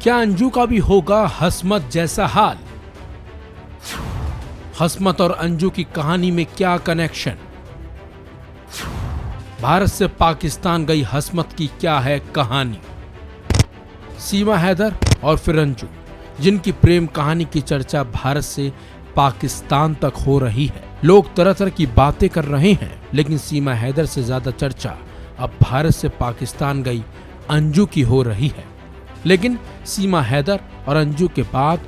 क्या अंजू का भी होगा हसमत जैसा हाल? हसमत और अंजू की कहानी में क्या कनेक्शन? भारत से पाकिस्तान गई हसमत की क्या है कहानी? सीमा हैदर और फिर अंजू, जिनकी प्रेम कहानी की चर्चा भारत से पाकिस्तान तक हो रही है। लोग तरह तरह की बातें कर रहे हैं, लेकिन सीमा हैदर से ज्यादा चर्चा अब भारत से पाकिस्तान गई अंजू की हो रही है। लेकिन सीमा हैदर और अंजू के बाद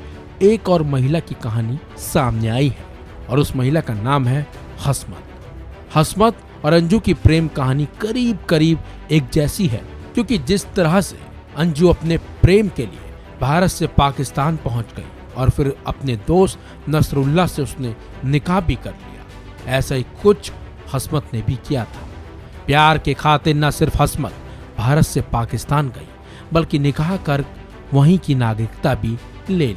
एक और महिला की कहानी सामने आई है और उस महिला का नाम है हसमत। हसमत और अंजू की प्रेम कहानी करीब करीब एक जैसी है, क्योंकि जिस तरह से अंजू अपने प्रेम के लिए भारत से पाकिस्तान पहुंच गई और फिर अपने दोस्त नसरुल्लाह से उसने निकाह भी कर लिया, ऐसा ही कुछ हसमत ने भी किया था। प्यार के खातिर न सिर्फ हसमत भारत से पाकिस्तान गई, बल्कि निकाह कर वहीं की नागरिकता भी ले ली।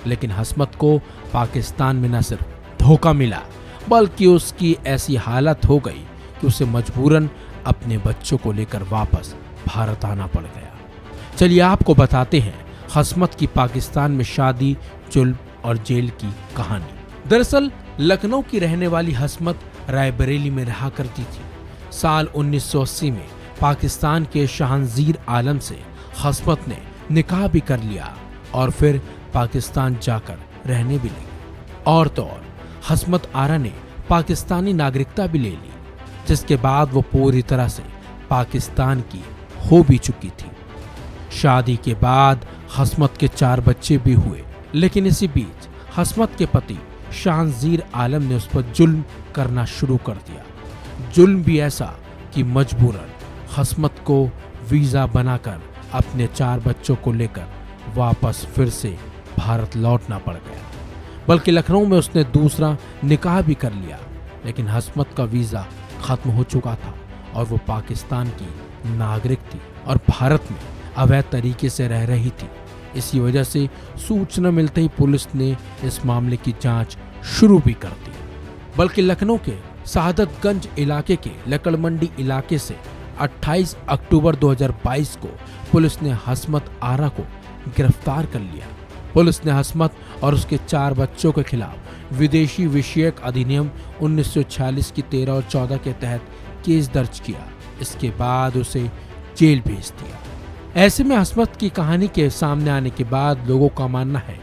लेकिन हसमत को पाकिस्तान में न सिर्फ धोखा मिला, बल्कि उसकी ऐसी हालत हो गई कि उसे मजबूरन अपने बच्चों को लेकर वापस भारत आना पड़ गया। चलिए आपको बताते हैं हसमत की पाकिस्तान में शादी, जुल्म और जेल की कहानी। दरअसल लखनऊ की रहने वाली हसमत रायबरेली में रहा करती थी। साल 1980 में पाकिस्तान के जहांगीर आलम से हसमत ने निकाह भी कर लिया और फिर पाकिस्तान जाकर रहने भी लगी। और तो और हसमत आरा ने पाकिस्तानी नागरिकता भी ले ली, जिसके बाद वो पूरी तरह से पाकिस्तान की हो भी चुकी थी। शादी के बाद हसमत के 4 बच्चे भी हुए, लेकिन इसी बीच हसमत के पति जहांगीर आलम ने उस पर जुल्म करना शुरू कर दिया। जुल्म भी ऐसा कि मजबूरन हसमत को वीजा बनाकर अपने 4 बच्चों को लेकर वापस फिर से भारत लौटना पड़ गया। बल्कि लखनऊ में उसने दूसरा निकाह भी कर लिया, लेकिन हसमत का वीजा खत्म हो चुका था और वो पाकिस्तान की नागरिक थी और भारत में अवैध तरीके से रह रही थी। इसी वजह से सूचना मिलते ही पुलिस ने इस मामले की जांच शुरू भी कर दी। बल्कि लखनऊ के शहादतगंज इलाके के लकड़मंडी इलाके से 28 अक्टूबर 2022 को पुलिस ने हसमत आरा को गिरफ्तार कर लिया। पुलिस ने हसमत और उसके 4 बच्चों के खिलाफ विदेशी विषयक अधिनियम 1946 की 13 और 14 के तहत केस दर्ज किया। इसके बाद उसे जेल भेज दिया। ऐसे में हसमत की कहानी के सामने आने के बाद लोगों का मानना है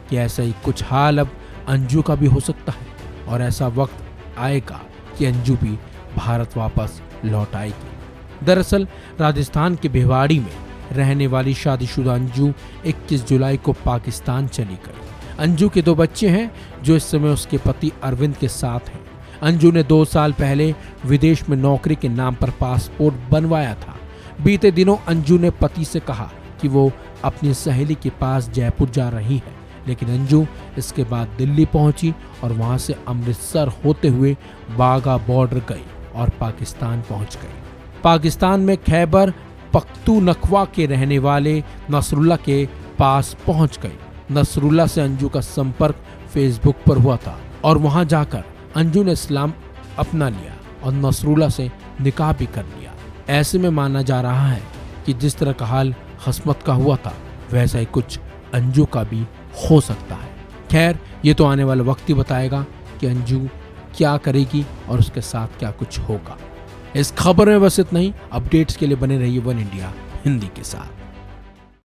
कि ऐसा ही कुछ हाल अब अंजू का भी हो सकता है और ऐसा वक्त आएगा कि अंजू भी भारत वापस लौट आएगी। दरअसल राजस्थान के भिवाड़ी में रहने वाली शादीशुदा अंजू 21 जुलाई को पाकिस्तान चली गई। अंजू के 2 बच्चे हैं जो इस समय उसके पति अरविंद के साथ हैं। अंजू ने 2 साल पहले विदेश में नौकरी के नाम पर पासपोर्ट बनवाया था। बीते दिनों अंजू ने पति से कहा कि वो अपनी सहेली के पास जयपुर जा रही है, लेकिन अंजू इसके बाद दिल्ली पहुंची और वहां से अमृतसर होते हुए वाघा बॉर्डर गई और पाकिस्तान पहुंच गई। पाकिस्तान में खैबर पख्तूनख्वा के रहने वाले नसरुल्लाह के पास पहुंच गई। नसरुल्लाह से अंजू का संपर्क फेसबुक पर हुआ था और वहां जाकर अंजू ने इस्लाम अपना लिया और नसरुल्लाह से निकाह भी कर लिया। ऐसे में माना जा रहा है कि जिस तरह का हाल हसमत का हुआ था, वैसा ही कुछ अंजू का भी हो सकता है। खैर, ये तो आने वाला वक्त ही बताएगा कि अंजू क्या करेगी और उसके साथ क्या कुछ होगा। इस खबर में बस इतना ही। अपडेट्स के लिए बने रहिए वन इंडिया हिंदी के साथ।